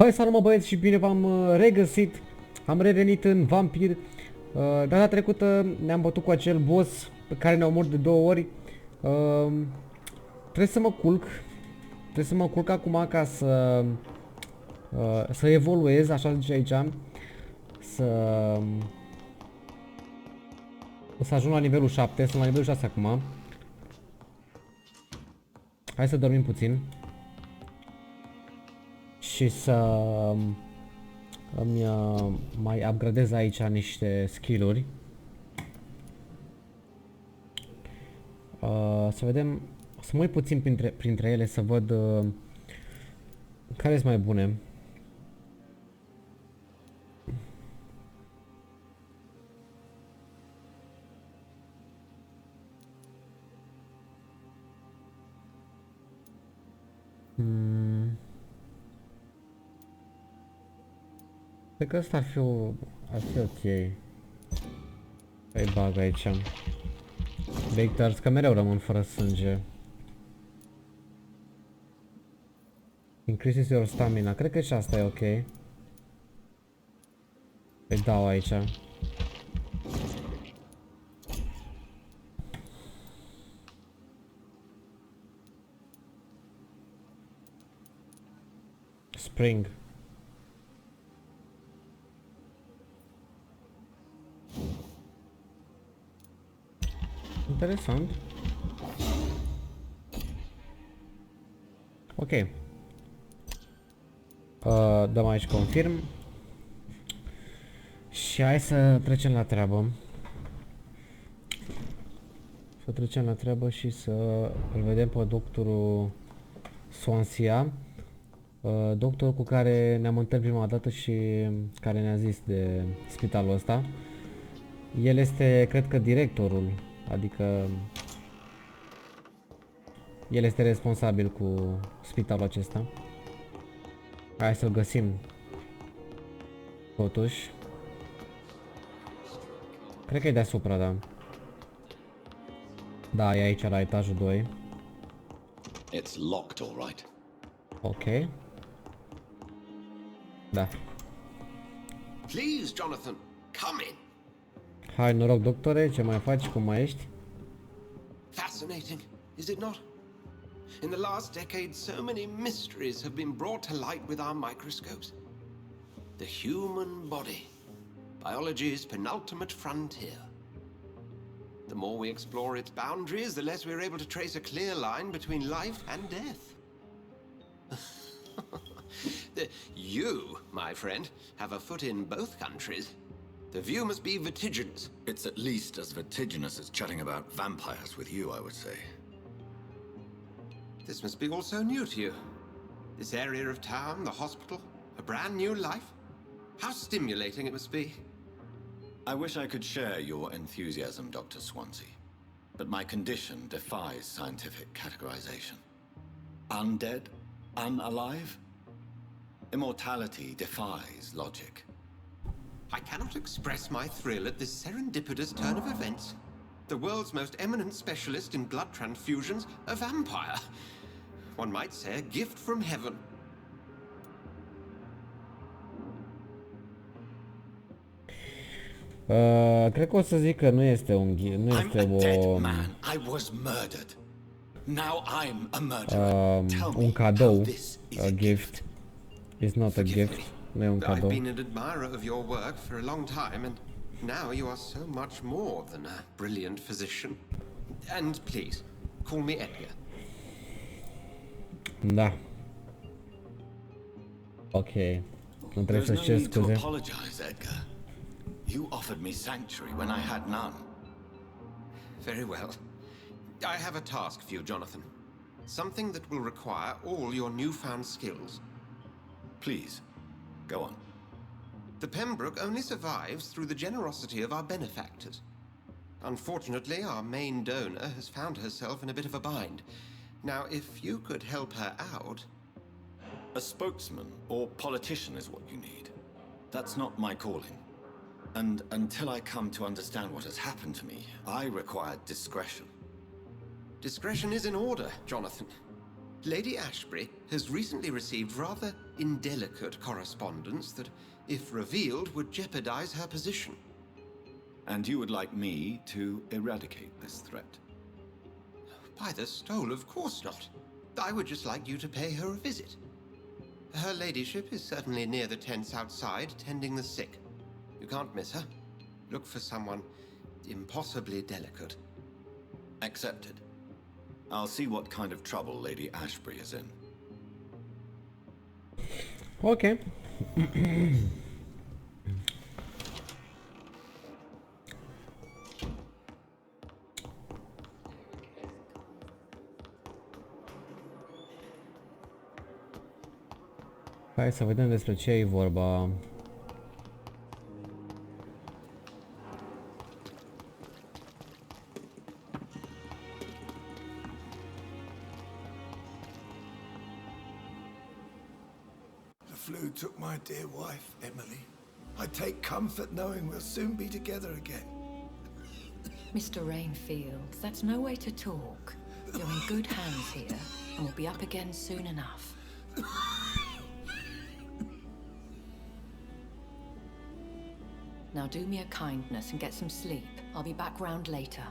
Hai, salut mă băieți și bine v-am regăsit. Am revenit în Vampyr. Data trecută ne-am bătut cu acel boss pe care ne-a omorât de 2 ori. Trebuie să mă culc. Trebuie să mă culc acum ca să evoluez, așa zice aici. Să ajung la nivelul 7, sunt la nivelul 6 acum. Hai să dormim puțin. Și să îmi mai upgradez aici niște skill-uri. Să vedem, să mă uit puțin printre ele să văd care sunt mai bune. Cred că ăsta ar fi ok. Îi bag aici. Victors, că mereu rămân fără sânge. Increases your stamina. Cred că și asta e ok. Îi dau aici. Spring. Interesant. Ok. Dăm aici confirm. Și hai să trecem la treabă. Să trecem la treabă și să îl vedem pe doctorul Swansea. Doctorul cu care ne-am întâlnit prima dată și care ne-a zis de spitalul ăsta. El este, cred că, directorul. Adică el este responsabil cu spitalul acesta. Hai să-l găsim. Totuși. Cred că e deasupra, da. Da, e aici la etajul 2. It's locked, all right. Ok. Da. Please, Jonathan, come in. Hai, noroc, doctore, ce mai faci, cum mai ești? Fascinating, is it not? In the last decade, so many mysteries have been brought to light with our microscopes. The human body, biology's penultimate frontier. The more we explore its boundaries, the less we're able to trace a clear line between life and death. You, my friend, have a foot in both countries. The view must be vertiginous. It's at least as vertiginous as chatting about vampires with you, I would say. This must be all so new to you. This area of town, the hospital, a brand new life. How stimulating it must be. I wish I could share your enthusiasm, Dr. Swansea, but my condition defies scientific categorization. Undead? Unalive? Immortality defies logic. I cannot express my thrill at this serendipitous turn of events. The world's most eminent specialist in blood transfusions, a vampire. One might say a gift from heaven. Cred că o să zic că nu este un nu este I'm a dead man. I was murdered. Now I'm a murderer. Tell me un cadou, how this is a gift. It's not a gift. Nu e un I've cadou. been an admirer of your work for a long time, and now you are so much more than a brilliant physician. And please, call me Edgar. Da. Ok. Nu trebuie There's să no cer need to scuze. apologize, Edgar. You offered me sanctuary when I had none. Very well. I have a task for you, Jonathan. Something that will require all your newfound skills. Please, go on. The Pembroke only survives through the generosity of our benefactors. Unfortunately, our main donor has found herself in a bit of a bind. Now, if you could help her out... A spokesman or politician is what you need. That's not my calling. And until I come to understand what has happened to me, I require discretion. Discretion is in order, Jonathan. Lady Ashbury has recently received rather indelicate correspondence that, if revealed, would jeopardize her position. And you would like me to eradicate this threat? By the stole, of course not. I would just like you to pay her a visit. Her ladyship is certainly near the tents outside, tending the sick. You can't miss her. Look for someone impossibly delicate. Accepted. I'll see what kind of trouble Lady Ashbury is in. Ok. Hai să vedem despre ce e vorba. The flu took my dear wife, Emily. I take comfort knowing we'll soon be together again. Mr. Rainfield, that's no way to talk. You're in good hands here, and we'll be up again soon enough. Now do me a kindness and get some sleep. I'll be back round later.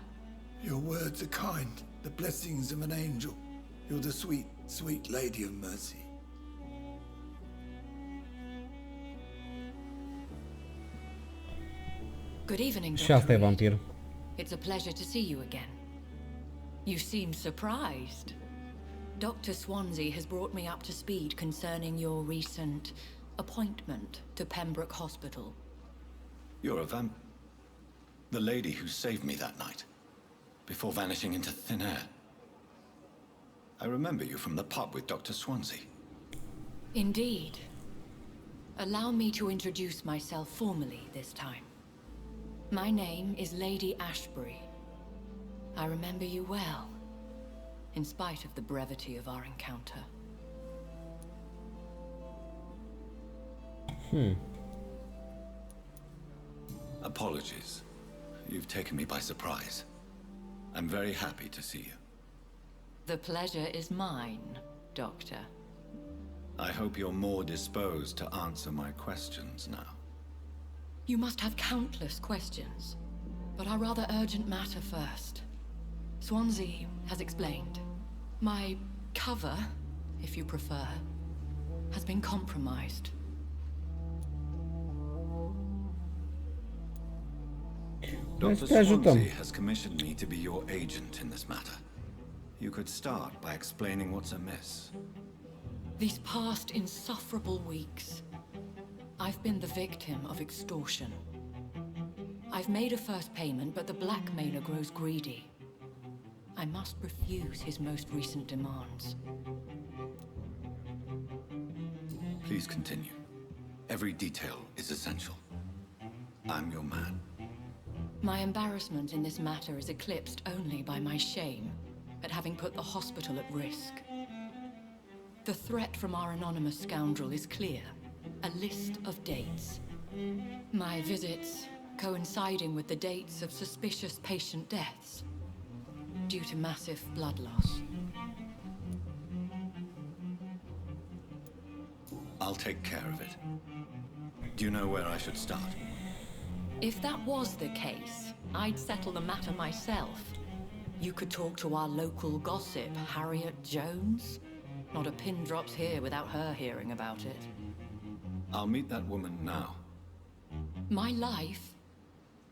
Your words are kind, the blessings of an angel. You're the sweet, sweet Lady of Mercy. Good evening, Și Dr. asta e Reed. vampir. It's a pleasure to see you again. You seem surprised. Dr. Swansea has brought me up to speed concerning your recent appointment to Pembroke Hospital. You're a the lady who saved me that night, before vanishing into thin air. I remember you from the pub with Dr. Swansea. Indeed. Allow me to introduce myself formally this time. My name is Lady Ashbury. I remember you well, in spite of the brevity of our encounter. Apologies. You've taken me by surprise. I'm very happy to see you. The pleasure is mine, Doctor. I hope you're more disposed to answer my questions now. You must have countless questions, but our rather urgent matter first. Swansea has explained. My cover, if you prefer, has been compromised. Dr. Te ajutăm. Swansea has commissioned me to be your agent in this matter. You could start by explaining what's amiss. These past insufferable weeks, I've been the victim of extortion. I've made a first payment, but the blackmailer grows greedy. I must refuse his most recent demands. Please continue. Every detail is essential. I'm your man. My embarrassment in this matter is eclipsed only by my shame at having put the hospital at risk. The threat from our anonymous scoundrel is clear. A list of dates. My visits coinciding with the dates of suspicious patient deaths due to massive blood loss. I'll take care of it. Do you know where I should start? If that was the case, I'd settle the matter myself. You could talk to our local gossip, Harriet Jones. Not a pin drops here without her hearing about it. I'll meet that woman now. My life,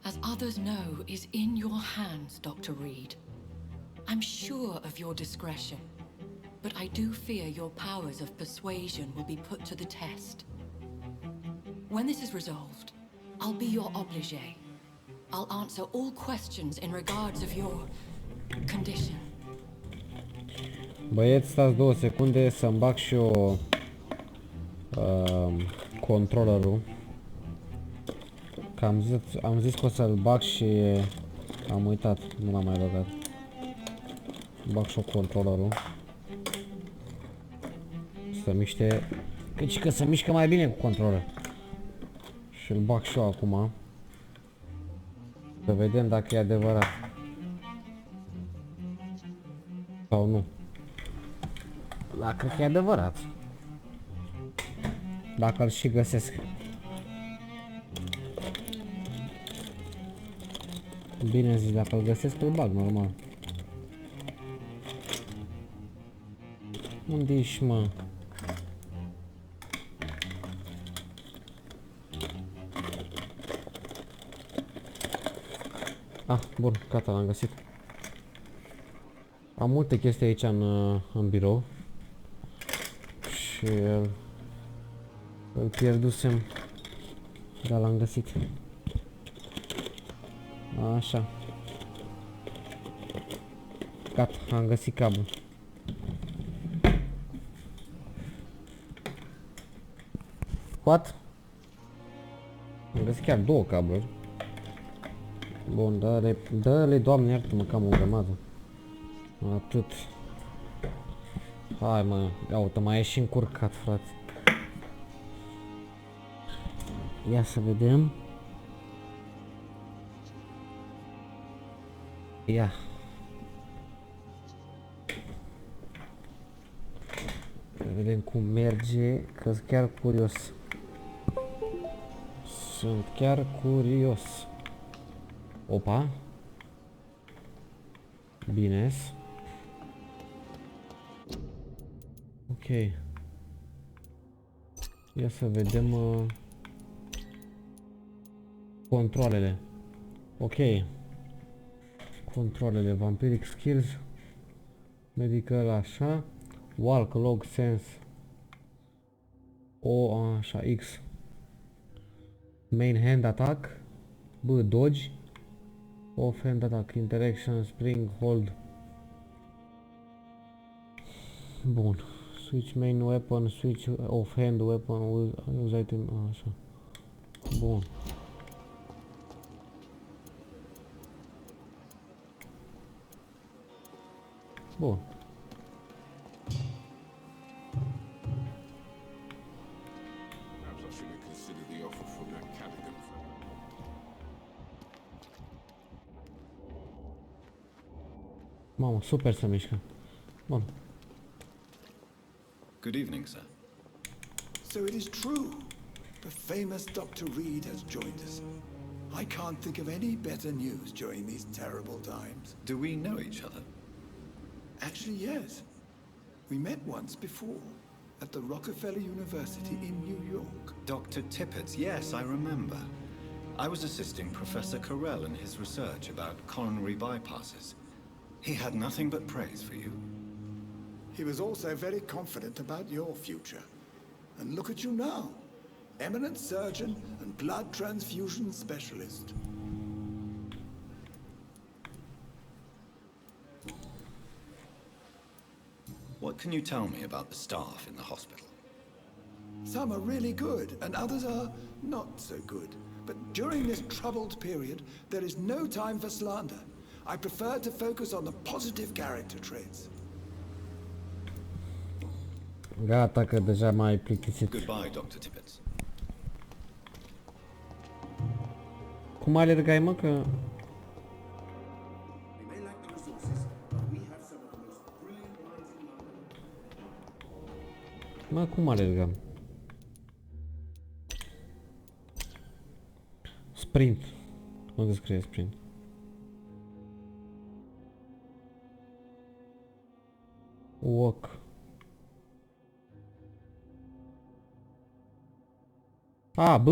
as others know, is in your hands, Dr. Reed. I'm sure of your discretion, but I do fear your powers of persuasion will be put to the test. When this is resolved, I'll be your obligé. I'll answer all questions in regards of your condition. Băieți, stați 2 secunde să-mi bag și eu controllerul. Că am zis că o să-l bag și am uitat, nu l-am mai băgat. Bag și eu controllerul. Să miște, deci că se mișcă mai bine cu controller. Și îl bag și eu acum. Să vedem dacă e adevărat. Sau nu. Da, cred că e adevărat. Dacă îl și găsesc. Bine zis, dacă îl găsesc, îl bag, normal. Unde ești, mă? Ah, bun, gata, l-am găsit. Am multe chestii aici în birou. Și îl pierdusem. Dar l-am găsit. Așa. Gata, am găsit cablul. What? Am găsit chiar 2 cabluri. Bun, dă-le, Doamne, iartă-mă că am o grămadă. Atât. Hai, mă, ia uite, mai e și încurcat, frate. Ia să vedem. Ia. Să vedem cum merge, că sunt chiar curios. Sunt chiar curios. Opa. Bine. Ok. Ia să vedem controlele. Ok. Controlele, vampiric skills, medical, așa, walk, log, sense, o, așa, X, main hand attack, B, dodge, off hand attack, interaction, spring, hold. Bun, switch main weapon, switch off hand weapon, use item, așa, bun. Bun. Mamă, super se mișcă. Bun. Good evening, sir. So it is true. The famous Dr. Reed has joined us. I can't think of any better news during these terrible times. Do we know each other? Actually, yes. We met once before at the Rockefeller University in New York. Dr. Tippett's, yes, I remember. I was assisting Professor Carell in his research about coronary bypasses. He had nothing but praise for you. He was also very confident about your future. And look at you now. Eminent surgeon and blood transfusion specialist. What can you tell me about the staff in the hospital? Some are really good, and others are not so good. But during this troubled period, there is no time for slander. I prefer to focus on the positive character traits. Gata, că deja m-ai plictisit. Goodbye, Dr. Tippett. Cum alergai, mă, că... Mă, cum alergam? Sprint. Unde scrie sprint? Walk. A, B.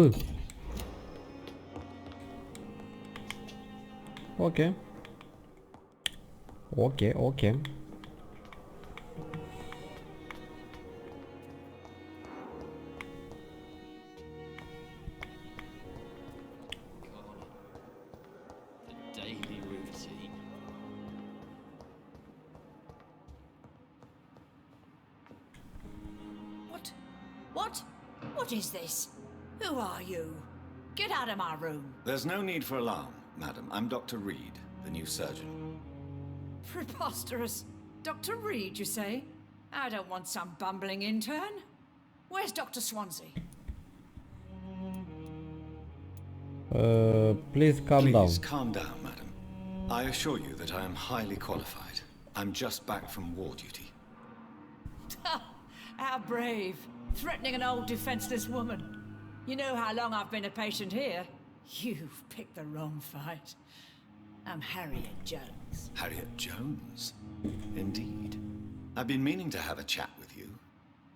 Ok. Ok, ok. Daily routine. What is this? Who are you? Get out of my room. There's no need for alarm, madam. I'm Dr. Reed, the new surgeon. Preposterous. Dr. Reed, you say? I don't want some bumbling intern. Where's Dr. Swansea? Please calm down. Please calm down, madam. I assure you that I am highly qualified. I'm just back from war duty. How brave. Threatening an old defenseless woman. You know how long I've been a patient here? You've picked the wrong fight. I'm Harriet Jones. Harriet Jones? Indeed. I've been meaning to have a chat with you.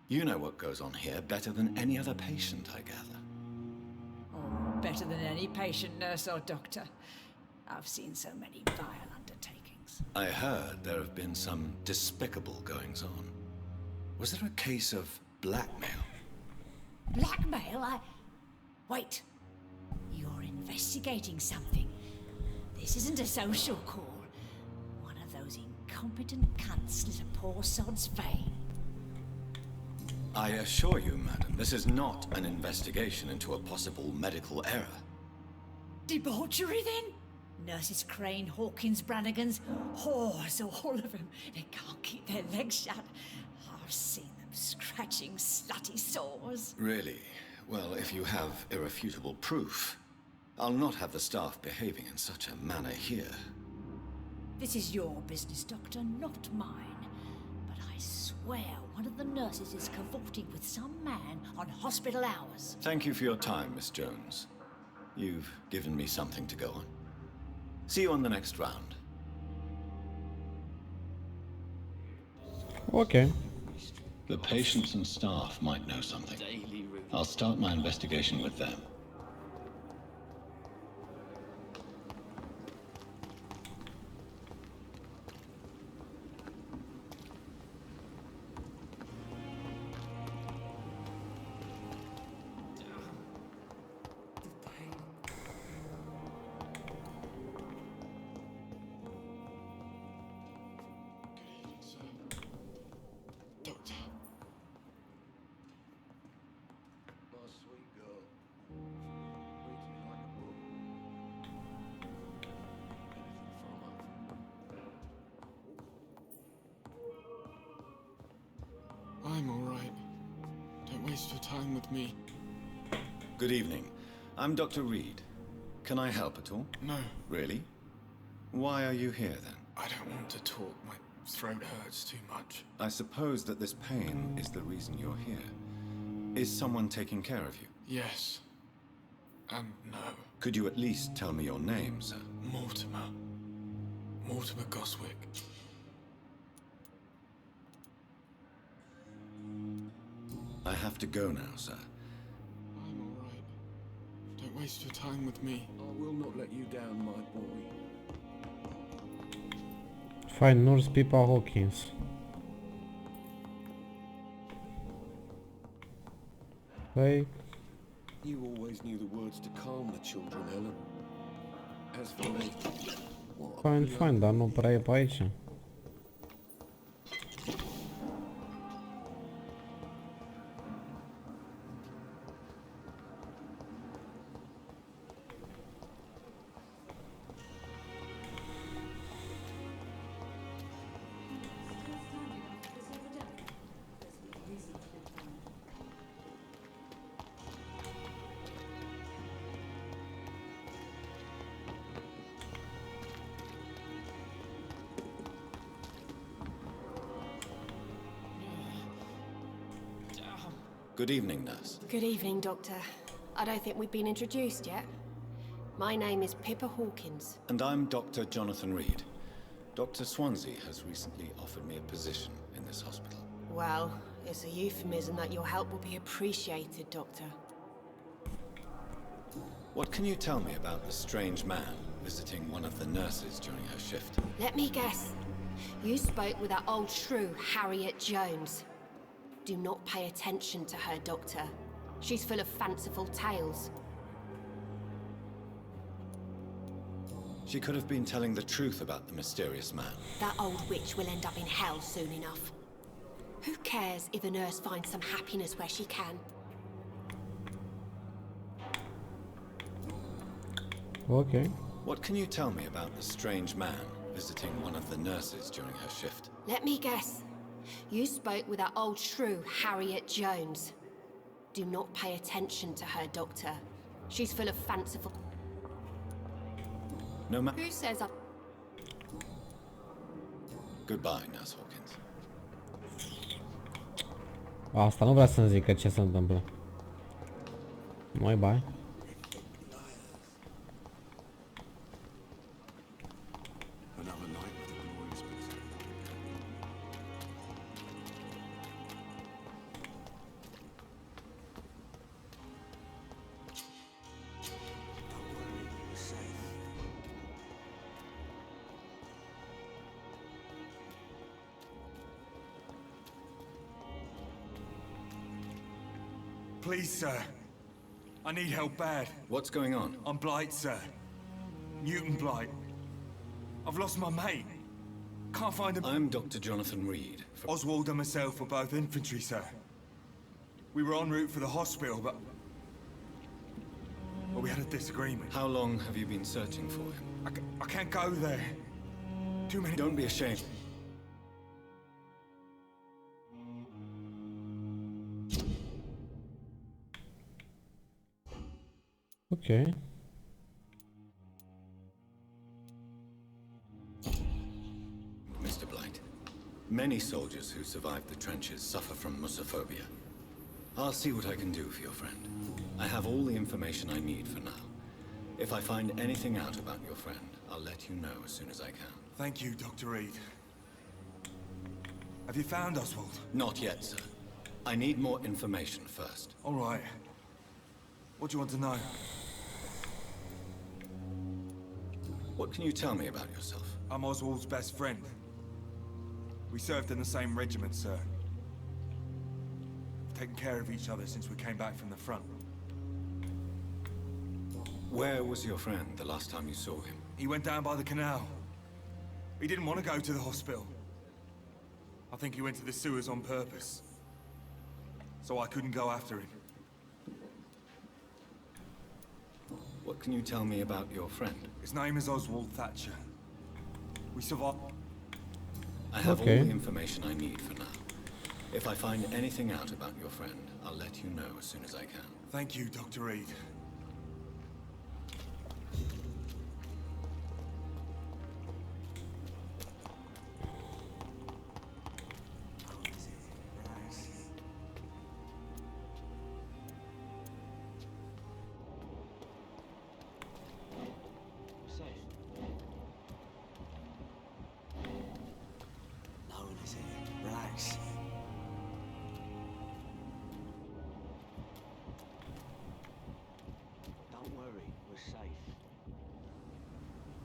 You know what goes on here better than any other patient, I gather. Oh, better than any patient, nurse, or doctor. I've seen so many vile undertakings. I heard there have been some despicable goings-on. Was there a case of blackmail? Blackmail? Wait. You're investigating something. This isn't a social call. One of those incompetent cunts slit a poor sod's vein. I assure you, madam, this is not an investigation into a possible medical error. Debauchery, then? Nurses Crane, Hawkins, Brannigans, whores, all of them. They can't keep their legs shut. I've seen them scratching slutty sores. Really? Well, if you have irrefutable proof, I'll not have the staff behaving in such a manner here. This is your business, Doctor, not mine. But I swear one of the nurses is cavorting with some man on hospital hours. Thank you for your time, Miss Jones. You've given me something to go on. See you on the next round. Ok. The patients and staff might know something. I'll start my investigation with them. I'm all right. Don't waste your time with me. Good evening. I'm Dr. Reed. Can I help at all? No, Really? Why are you here then? I don't want to talk. My throat hurts too much. I suppose that this pain is the reason you're here. Is someone taking care of you? Yes. And no. Could you at least tell me your name, sir? Mortimer. Mortimer Goswick. I have to go now, sir. I'm all right. Don't waste your time with me. I will not let you down, my boy. Find Nurse Pippa Hawkins. Păi, You always knew the words to calm the children, Helen. As for me, what? fain, dar nu prea e pe aici. Good evening, nurse. Good evening, Doctor. I don't think we've been introduced yet. My name is Pippa Hawkins. And I'm Dr. Jonathan Reed. Dr. Swansea has recently offered me a position in this hospital. Well, it's a euphemism that your help will be appreciated, Doctor. What can you tell me about the strange man visiting one of the nurses during her shift? Let me guess. You spoke with that old shrew, Harriet Jones. Do not pay attention to her, Doctor. She's full of fanciful tales. She could have been telling the truth about the mysterious man. That old witch will end up in hell soon enough. Who cares if a nurse finds some happiness where she can? Ok. What can you tell me about the strange man visiting one of the nurses during her shift? Let me guess. You spoke with that old shrew, Harriet Jones. Do not pay attention to her, Doctor. She's full of fanciful... No matter. Who says I... Goodbye, Nurse Hawkins. Asta nu vrea să-mi zică ce se întâmplă. Mai bai. Please, sir. I need help bad. What's going on? I'm Blight, sir. Mutant Blight. I've lost my mate. Can't find him. I'm Dr. Jonathan Reed. Oswald and myself were both infantry, sir. We were en route for the hospital, but we had a disagreement. How long have you been searching for him? I can't go there. Too many... Don't be ashamed. Okay. Mr. Blight, many soldiers who survived the trenches suffer from musophobia. I'll see what I can do for your friend. I have all the information I need for now. If I find anything out about your friend, I'll let you know as soon as I can. Thank you, Dr. Reed. Have you found Oswald? Not yet, sir. I need more information first. All right. What do you want to know? What can you tell me about yourself? I'm Oswald's best friend. We served in the same regiment, sir. We've taken care of each other since we came back from the front. Where was your friend the last time you saw him? He went down by the canal. He didn't want to go to the hospital. I think he went to the sewers on purpose. So I couldn't go after him. What can you tell me about your friend? His name is Oswald Thatcher. We survived. I have all the information I need for now. If I find anything out about your friend, I'll let you know as soon as I can. Thank you, Dr. Reed.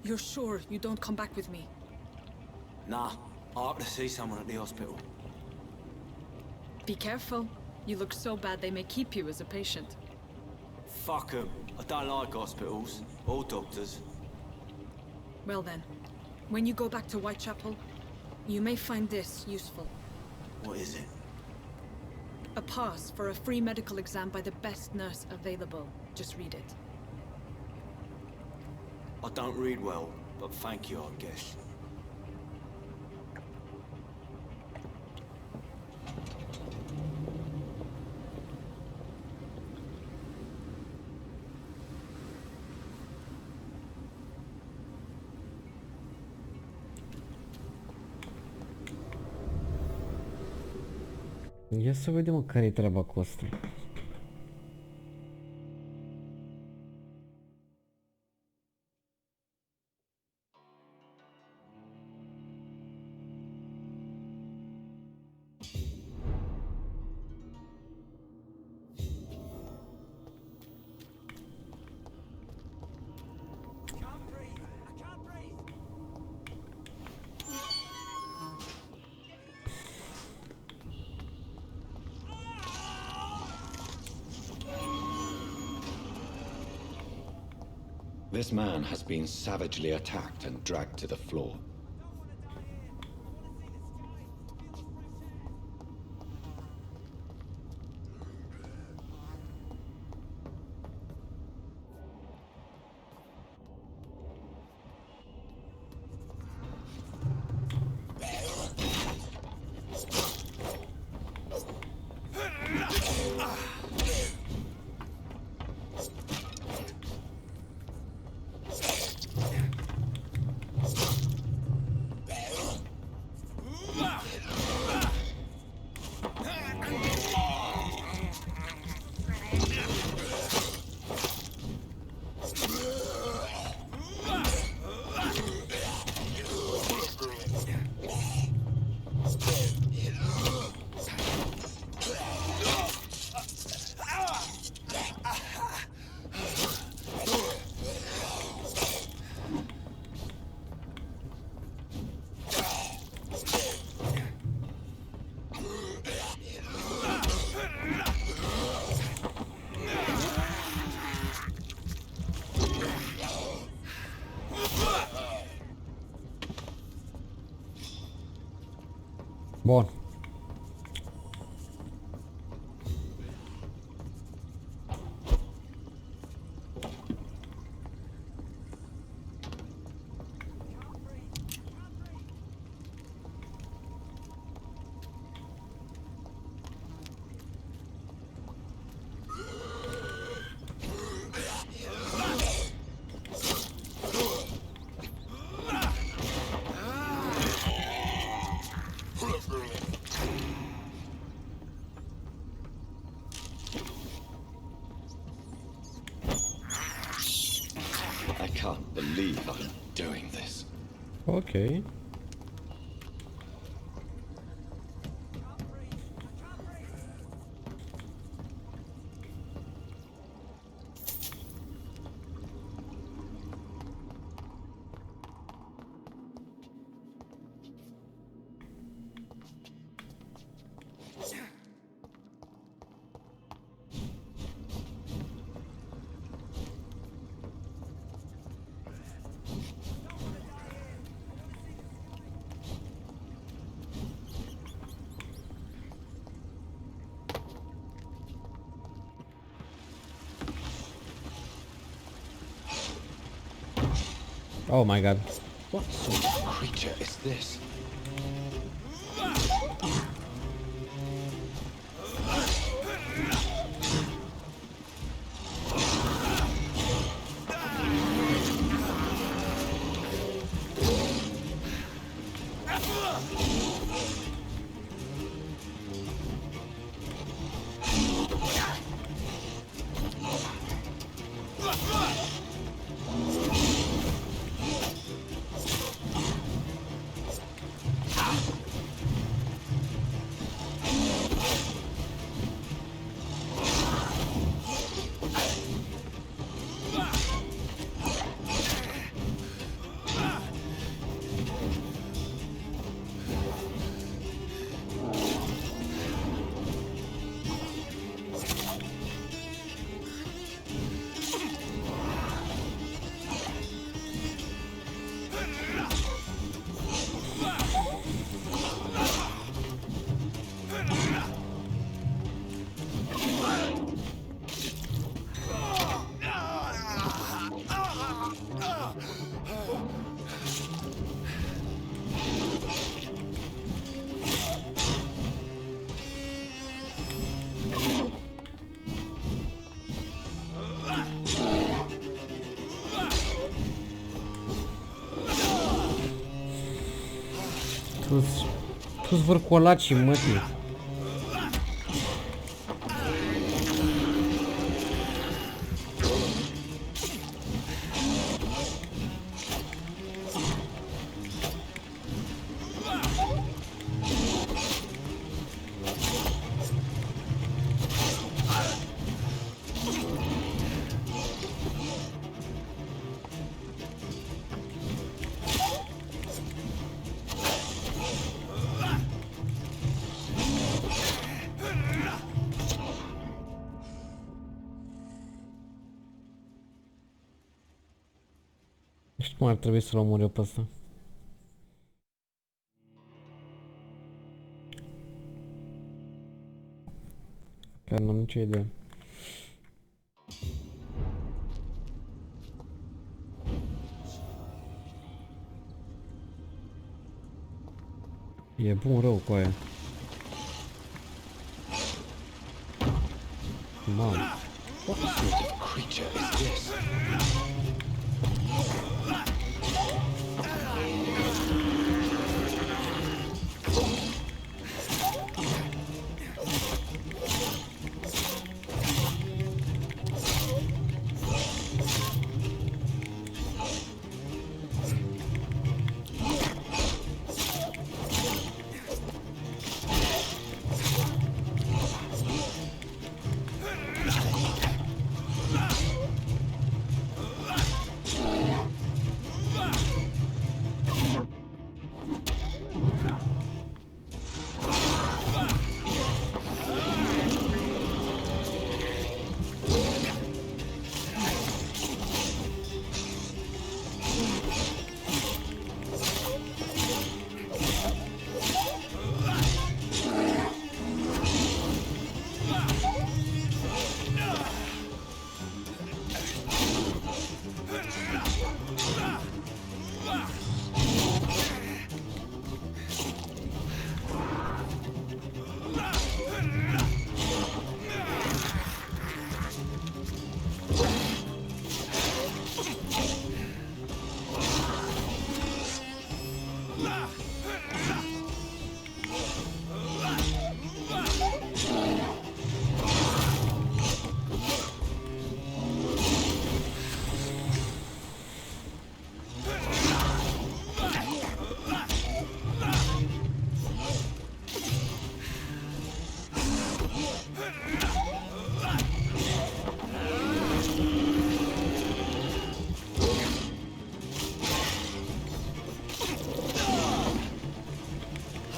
You're sure you don't come back with me? Nah, I have to see someone at the hospital. Be careful. You look so bad they may keep you as a patient. Fuck 'em. I don't like hospitals, or doctors. Well then, when you go back to Whitechapel, you may find this useful. What is it? A pass for a free medical exam by the best nurse available. Just read it. I don't read well, but thank you, I guess. Ia să vedem care-i treaba cu asta. This man has been savagely attacked and dragged to the floor. Bun. I can't believe I'm doing this. Ok. Oh my god. What sort of creature is this? Tu-s varcolaci, mătii. Nu știu cum ar trebui să-l omor eu pe ăsta. Chiar n-am nicio idee. E bun rău cu aia. Mamă. What sort of creature is this?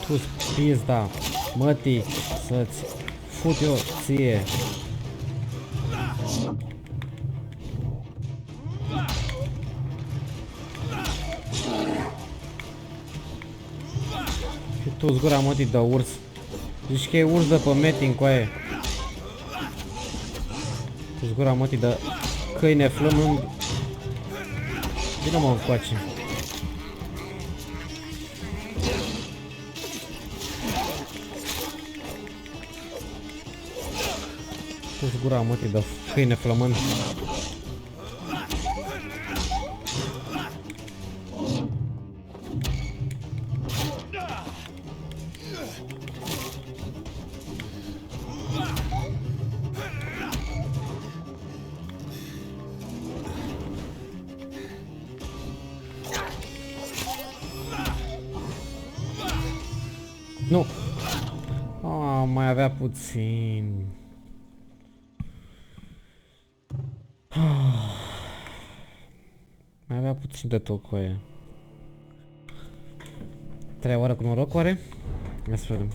Tu-ți pizda, mătii, să-ți fut eu ție. Și tu-ți gura, mătii, de urs. Zici că e urs de pe meeting, coaie. Tu-ți gura, mătii, de câine flămând. Vină-mă încoace. Tu-ți gura, mătii, de câine flămând. Nu! Mai avea puțin. Mai avea puțin de tot cu aia. 3 ore cu noroc, oare? Ia să vedem.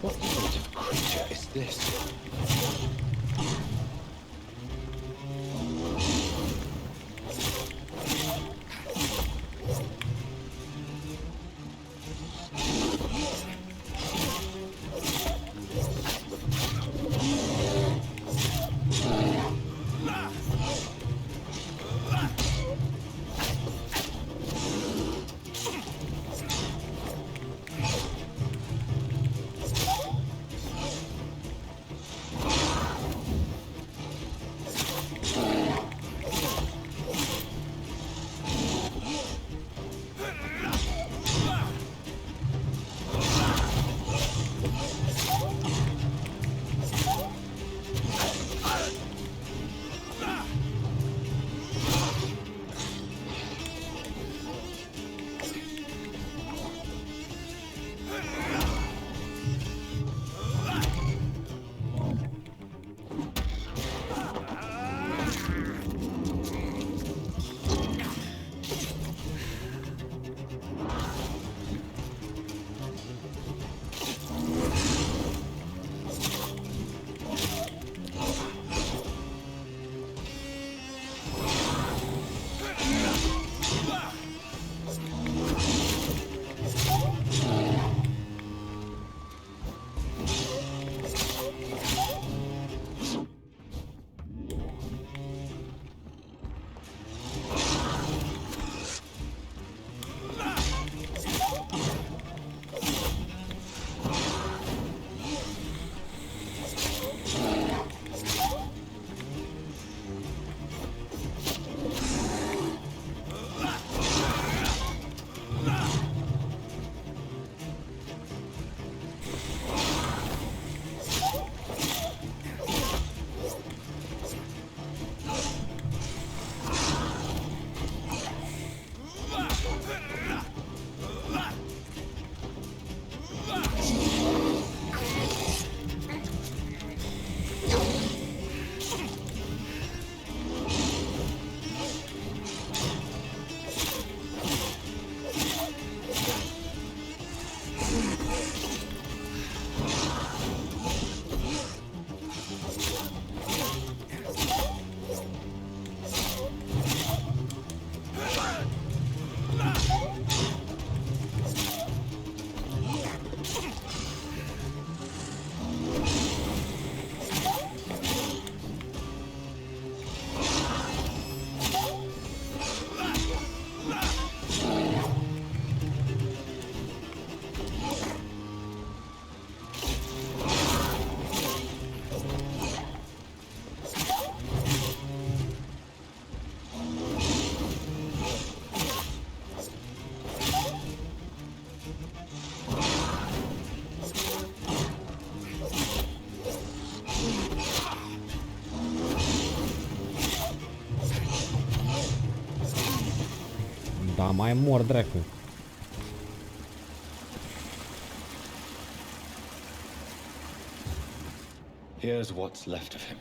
What sort of creature is this? Da, mai mor, dracu. Here's what's left of him.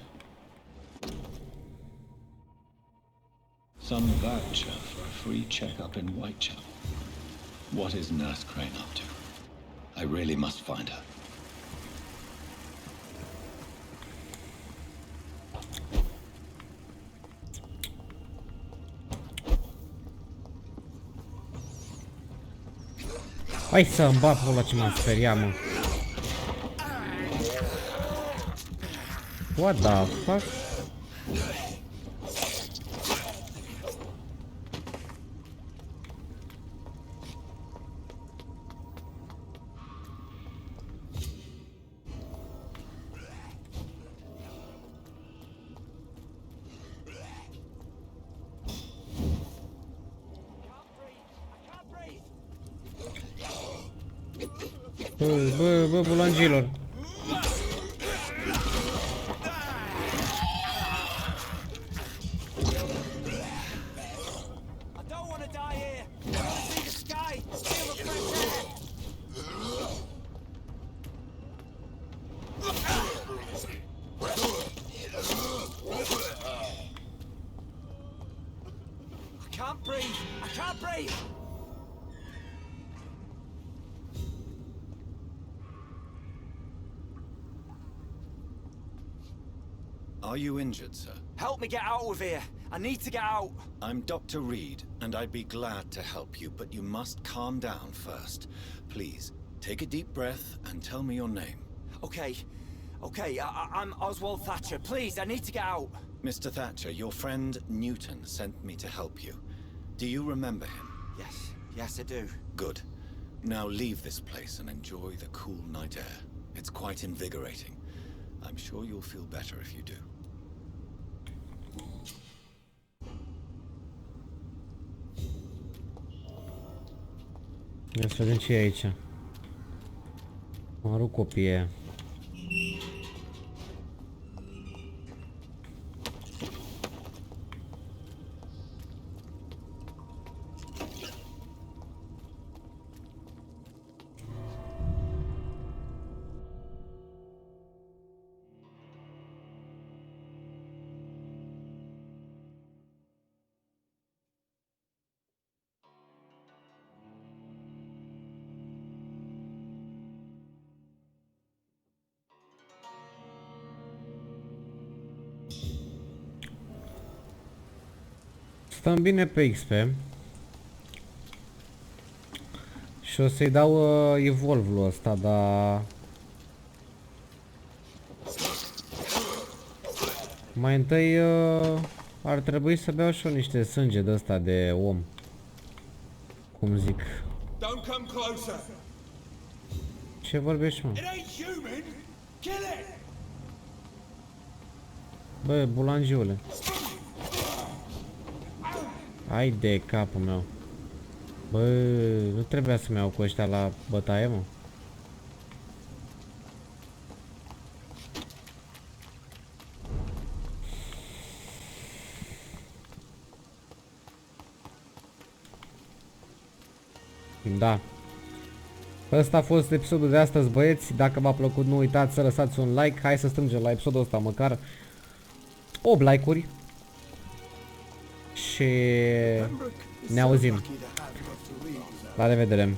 Some voucher for a free checkup in Whitechapel. What is Nurse Crane up to? I really must find her. Hai să-mi bat pula ce m-am speriat, mă. What the fuck? Bă, bulangilor. Are you injured, sir? Help me get out of here. I need to get out. I'm Dr. Reed, and I'd be glad to help you, but you must calm down first. Please, take a deep breath and tell me your name. Okay, I'm Oswald Thatcher. Please, I need to get out. Mr. Thatcher, your friend Newton sent me to help you. Do you remember him? Yes, I do. Good. Now leave this place and enjoy the cool night air. It's quite invigorating. I'm sure you'll feel better if you do. Ia să vedem ce e aici. Mă rup copie. Stăm bine pe XP și o să-i dau evolve-ul ăsta, dar mai întâi ar trebui să beau și eu niște sânge de ăsta de om, cum zic. Ce vorbești, mă? Bă, bulangiule. Hai de capul meu. Bă, nu trebuia să-mi iau cu ăștia la bătaie, mă. Da. Ăsta a fost episodul de astăzi, băieți. Dacă v-a plăcut, nu uitați să lăsați un like. Hai să strângem la episodul ăsta măcar 8 like-uri. Și ne auzim. La revedere.